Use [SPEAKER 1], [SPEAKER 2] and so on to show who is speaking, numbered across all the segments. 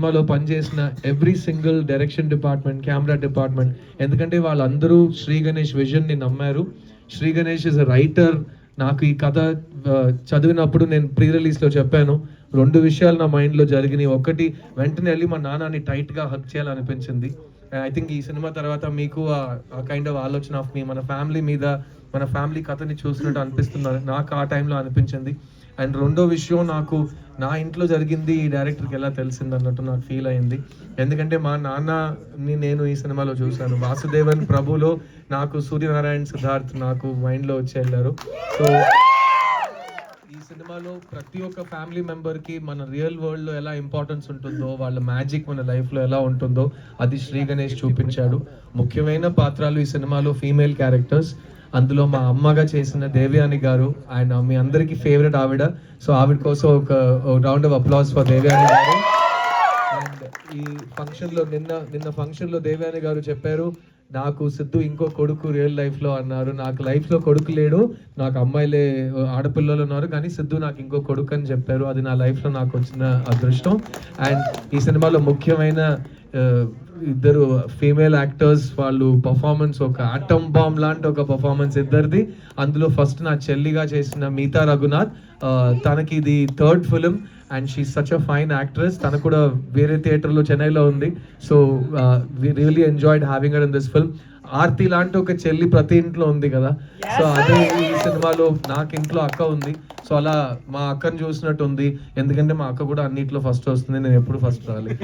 [SPEAKER 1] సినిమాలో పనిచేసిన every single direction department, camera department, ఎందుకంటే వాళ్ళందరూ శ్రీ గణేష్ విజన్ని నమ్మారు. Shri Ganesh is a writer. నాకు ఈ కథ చదివినప్పుడు నేను ప్రీ రిలీజ్లో చెప్పాను, 2 విషయాలు నా మైండ్లో జరిగినాయి. ఒకటి, వెంటనే వెళ్ళి మా నాన్నని టైట్గా హక్ చేయాలనిపించింది. ఐ థింక్ ఈ సినిమా తర్వాత మీకు ఆ కైండ్ ఆఫ్ ఆలోచన ఆఫ్ మీ మన ఫ్యామిలీ మీద, మన ఫ్యామిలీ కథని చూసినట్టు అనిపిస్తున్నారు, నాకు ఆ టైంలో అనిపించింది. అండ్ రెండో విషయం, నాకు నా ఇంట్లో జరిగింది ఈ డైరెక్టర్కి ఎలా తెలిసింది అన్నట్టు నాకు ఫీల్ అయింది. ఎందుకంటే మా నాన్నని నేను ఈ సినిమాలో చూశాను. వాసుదేవన్ ప్రభులో నాకు సూర్యనారాయణ సిద్ధార్థ్ నాకు మైండ్లో వచ్చి వెళ్ళారు. సో ఈ సినిమాలో ప్రతి ఒక్క ఫ్యామిలీ మెంబర్కి మన రియల్ వరల్డ్లో ఎలా ఇంపార్టెన్స్ ఉంటుందో, వాళ్ళ మ్యాజిక్ మన లైఫ్లో ఎలా ఉంటుందో అది శ్రీ గణేష్ చూపించాడు. ముఖ్యమైన పాత్రలు ఈ సినిమాలో ఫీమేల్ క్యారెక్టర్స్. అందులో మా అమ్మగా చేసిన దేవ్యాని గారు, ఆయన మీ అందరికీ ఫేవరెట్ ఆవిడ. సో ఆవిడ కోసం ఒక round of applause for Devyani గారు. అండ్ ఈ ఫంక్షన్లో నిన్న ఫంక్షన్లో దేవ్యాని గారు చెప్పారు, నాకు సిద్ధు ఇంకో కొడుకు రియల్ లైఫ్లో అన్నారు. నాకు లైఫ్లో కొడుకు లేడు, నాకు అమ్మాయిలే ఆడపిల్లలు ఉన్నారు, కానీ సిద్ధు నాకు ఇంకో కొడుకు అని చెప్పారు. అది నా లైఫ్లో నాకు వచ్చిన అదృష్టం. అండ్ ఈ సినిమాలో ముఖ్యమైన ఇద్దరు ఫీమేల్ యాక్టర్స్, వాళ్ళు పర్ఫార్మెన్స్ ఒక ఆటమ్ బాంబ్ లాంటి ఒక పర్ఫార్మెన్స్ ఇద్దరిది. అందులో ఫస్ట్ నా చెల్లిగా చేసిన మీతా రఘునాథ్, తనకి ఇది 3rd film and she such a fine actress. తను కూడా వేరే థియేటర్లో చెన్నైలో ఉంది. So we really enjoyed having her in this film. Aarti లాంటి ఒక చెల్లి ప్రతి ఇంట్లో ఉంది కదా, సో అదే ఈ సినిమాలో నాకు ఇంట్లో అక్క ఉంది. సో అలా మా అక్కని చూసినట్టు ఉంది, ఎందుకంటే మా అక్క కూడా అన్నిట్లో ఫస్ట్ వస్తుంది, నేను ఎప్పుడు ఫస్ట్ రాలి.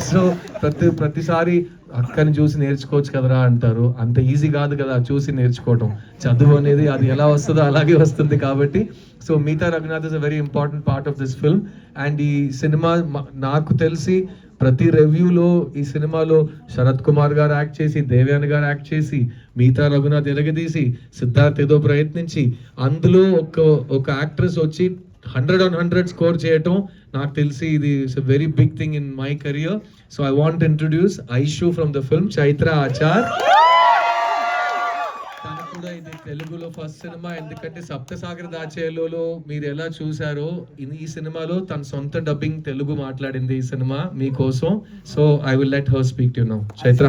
[SPEAKER 1] సో ప్రతిసారి అక్కని చూసి నేర్చుకోవచ్చు కదరా అంటారు. అంత ఈజీ కాదు కదా చూసి నేర్చుకోవటం. చదువు అనేది అది ఎలా వస్తుందో అలాగే వస్తుంది. కాబట్టి so Meetha Raghunath is a very important part of this film. And ఈ సినిమా నాకు తెలిసి ప్రతి రివ్యూలో ఈ సినిమాలో శరత్ కుమార్ గారు యాక్ట్ చేసి, దేవ్యాని గారు యాక్ట్ చేసి, మీతా రఘునాథ్ ఎరగదీసి, సిద్ధార్థ్ ఏదో ప్రయత్నించి, అందులో ఒక యాక్ట్రెస్ వచ్చి 100 on 100 స్కోర్ చేయటం, నాకు తెలిసి ఇది it's a very big thing in my career. So I want introduce Aishu from the film, Chaitra Achar. తను కూడా ఇది తెలుగులో ఫస్ట్ సినిమా, ఎందుకంటే సప్తసాగర దాచేలో మీరు ఎలా చూసారో ఈ సినిమాలో తన సొంత డబ్బింగ్ తెలుగు మాట్లాడింది ఈ సినిమా మీకోసం. So I will let her speak to you now. Chaitra.